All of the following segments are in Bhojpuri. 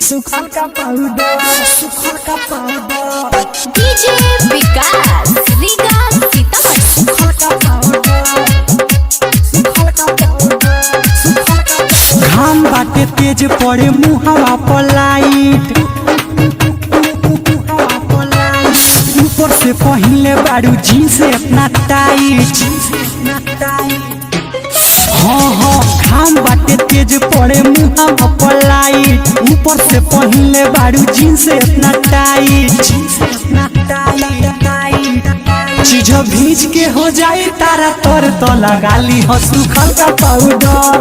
सुखल का पाउडर, सुखल का पाउडर। डीजे विकास रीगा सीतामढ़ी। सुखल का पाउडर, सुखल का पाउडर, सुखल का। घाम बाटे तेज पड़े मुहावा पर लाइट, ऊपर से पहले बारू जीन्स इतना टाइट। हाँ घाम बाटे तेज पड़े मुहावा पर लाइट, ऊपर से पहले बारू जीन्स इतना टाइट। चीज भीज के हो जाए तारा तर तो लगा ली हो सुखल का पाउडर।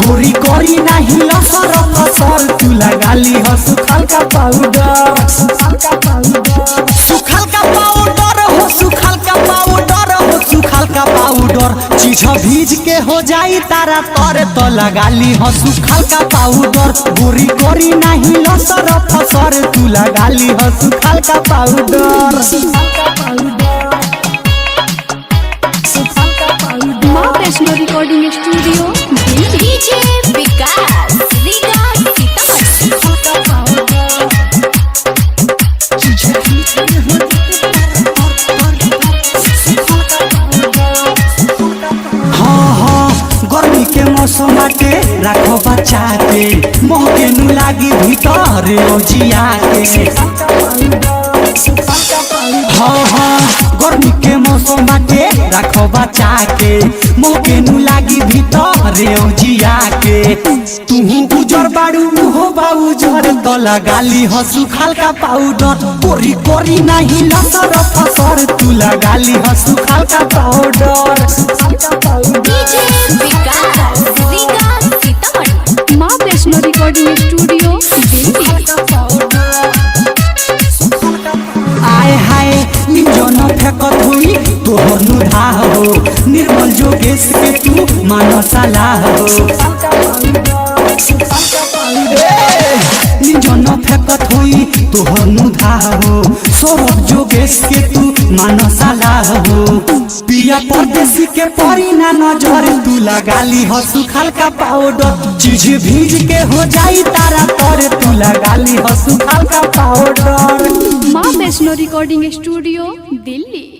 गोरी कोरी नहीं असर असर तू लगा ली हो सुखल का पाउडर। सुखल का पाउडर, सुखल का पाउडर हो, सुखल का पाउडर हो, सुखल का पाउडर। चीज भीज के हो जाए तारा तर तो लगा ली हो सुखल का पाउडर। गोरी कोरी नहीं असर असर तू लगा ली हो सुखल का पाउडर। माँ Vaishno recording studio Delhi. DJ Vikas Riga Sitamarhi. गर्मी के मौसम बाटे राखो बचा के, मोह के नु लागी भीतर ओजिया के। गर्मी के मौसम बाटे राखो बचा के, मोह के नु लागी भीतर ओजिया के। तू उजर बारू हो बाऊ जर तो लगा ली हो सुखल का पाउडर। कोरी कोरी नहीं लसर फसर तू लगा ली हो सुखल का पाउडर। डीजे विकास रीगा सीतामढ़ी। माँ वैष्णो रिकॉर्डिंग स्टूडियो दिल्ली। आए हाय निजन फेकत हुई तोहर नुधा हो, निर्मल जोगेश के तू मानो सलाह हो। निजन फेकत हुई तोहर नुधा हो, सौरभ जोगेश के तू मानो सलाह हो। पिया परदेसी के परी ना नजर तू लगा ली हो सुखल का पाउडर। चीज भीज के हो जाई तारा तर तू लगा ली हो सुखल का पाउडर। माँ वैष्णो रिकॉर्डिंग स्टूडियो दिल्ली।